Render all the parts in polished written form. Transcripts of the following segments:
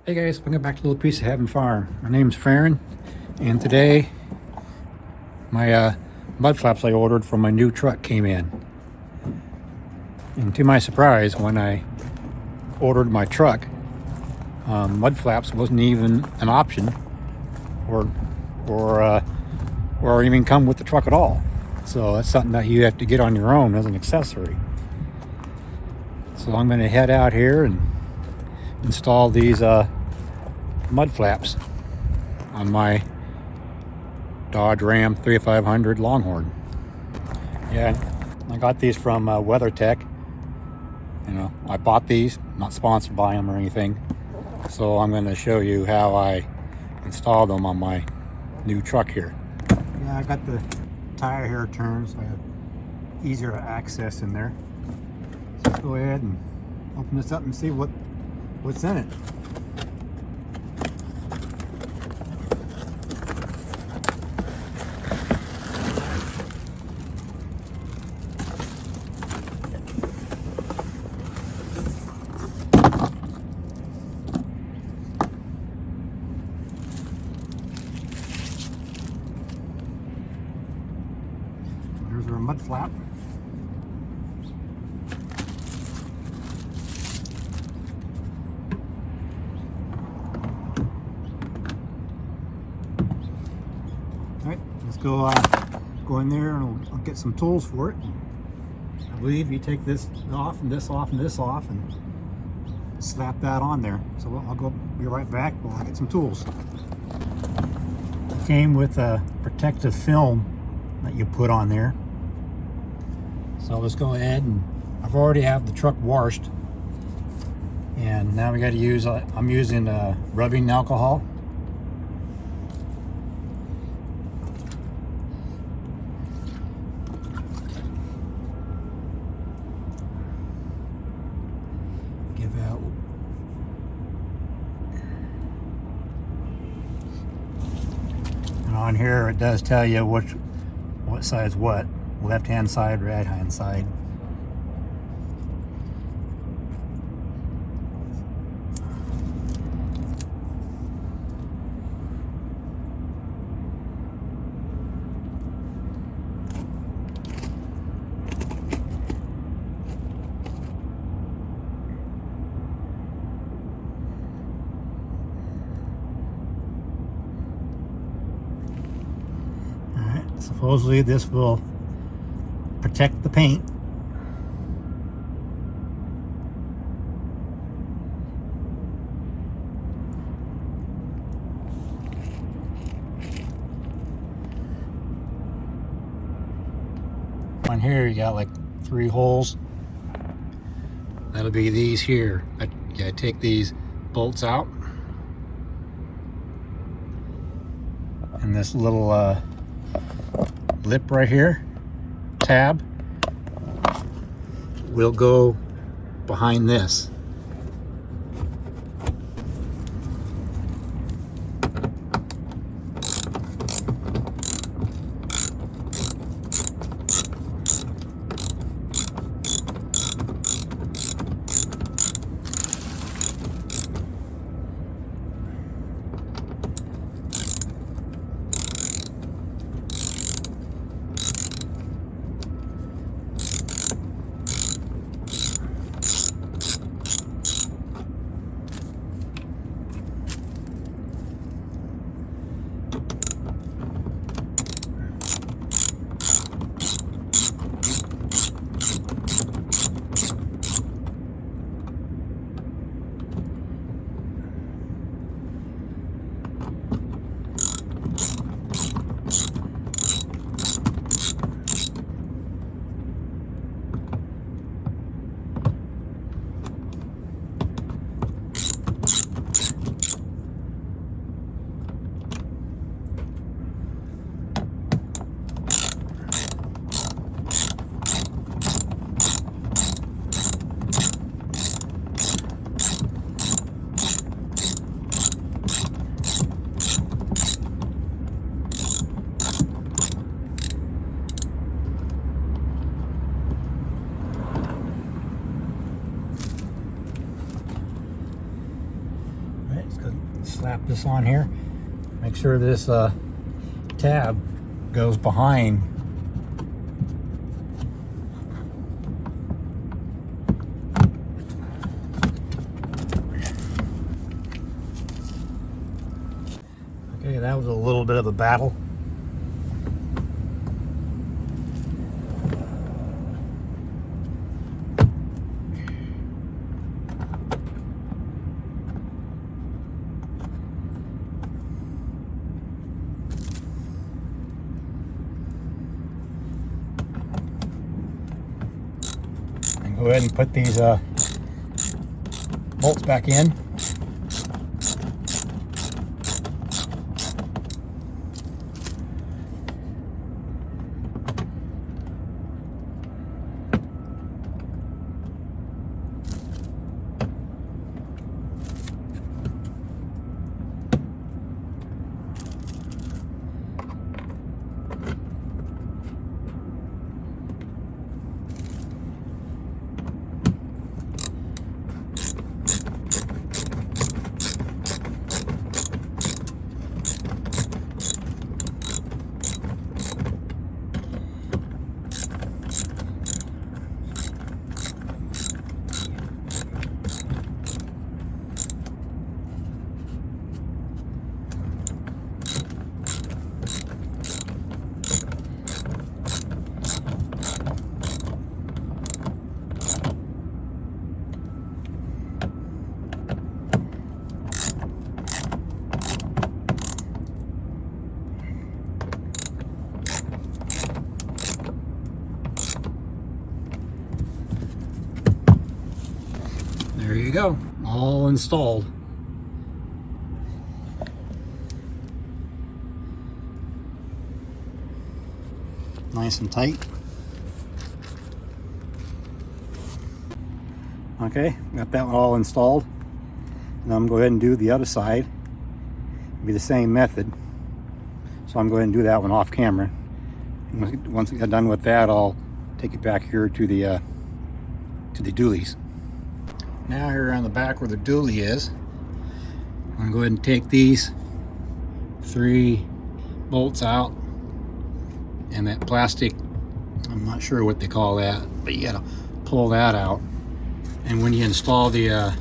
Hey guys, welcome back to Little Piece of Heaven Farm. My name's Farron, and today my mud flaps I ordered from my new truck came in. And to my surprise, when I ordered my truck, mud flaps wasn't even an option, or even come with the truck at all. So that's something that you have to get on your own as an accessory. So I'm going to head out here and install these mud flaps on my Dodge Ram 3500 Longhorn. Yeah, I got these from WeatherTech. You know, I bought these, not sponsored by them or anything. So I'm going to show you how I install them on my new truck here. Yeah, I got the tire hair turned, so I have easier access in there. So let's go ahead and open this up and see what's in it. Here's our mud flap. All right, let's go in there and I'll get some tools for it. I believe you take this off and this off and this off and slap that on there. So I'll be right back while I get some tools. It came with a protective film that you put on there. So let's go ahead, and I've already have the truck washed, and now we got to use I'm using rubbing alcohol. Give out. And on here it does tell you what side's what. Left hand side, right hand side. All right, supposedly this will protect the paint. On here you got like 3 holes. That'll be these here. I take these bolts out, and this little lip right here, tab, will go behind this. Alright, just gonna slap this on here. Make sure this tab goes behind. Okay, that was a little bit of a battle. And go ahead and put these bolts back in. There you go, all installed. Nice and tight. Okay, got that one all installed. Now I'm going to go ahead and do the other side. It'll be the same method. So I'm going to go ahead and do that one off camera. And once I get done with that, I'll take it back here to the dualies. Now here on the back where the dually is, I'm going to go ahead and take these 3 bolts out, and that plastic, I'm not sure what they call that, but you got to pull that out. And when you install the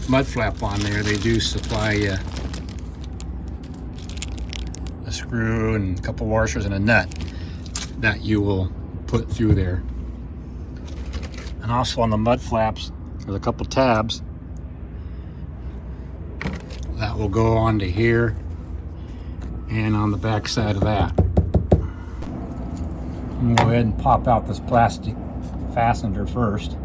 mud flap on there, they do supply a screw and a couple washers and a nut that you will put through there. And also on the mud flaps, there's a couple tabs that will go onto here and on the back side of that. I'm going to go ahead and pop out this plastic fastener first.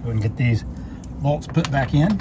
Go and get these bolts put back in.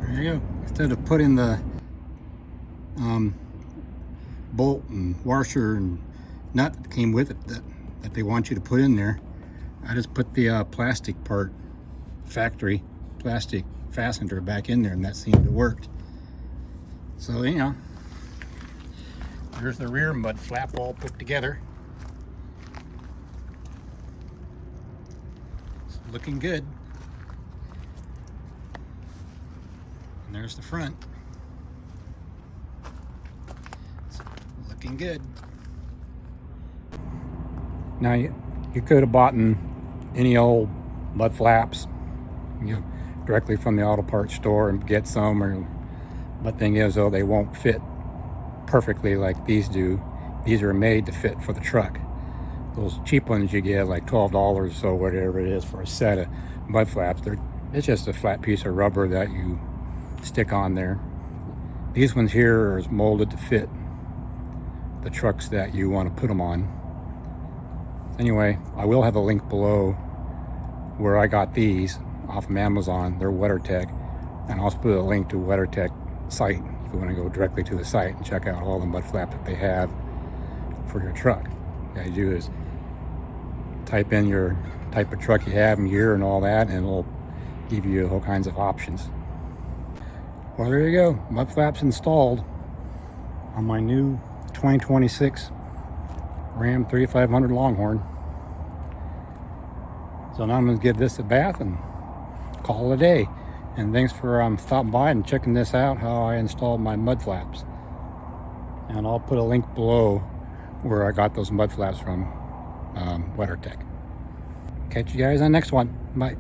There you go. Instead of putting the bolt and washer and nut that came with it that they want you to put in there, I just put the plastic part, factory plastic fastener back in there, and that seemed to work. So, you know, there's the rear mud flap all put together. It's looking good. And there's the front. It's looking good. Now you could have bought any old mud flaps, you know, directly from the auto parts store and get some, but thing is though, they won't fit perfectly like these do. These are made to fit for the truck. Those cheap ones you get like $12 or so, whatever it is, for a set of mud flaps, it's just a flat piece of rubber that you stick on there. These ones here are molded to fit the trucks that you want to put them on. Anyway, I will have a link below where I got these off of Amazon. They're WeatherTech, and I'll also put a link to WeatherTech site if you want to go directly to the site and check out all the mud flap that they have for your truck. What you do is type in your type of truck you have and year and all that, and it'll give you all kinds of options. Well, there you go. Mud flaps installed on my new 2026 Ram 3500 Longhorn. So now I'm going to give this a bath and call it a day. And thanks for stopping by and checking this out, how I installed my mud flaps. And I'll put a link below where I got those mud flaps from WeatherTech. Catch you guys on the next one. Bye.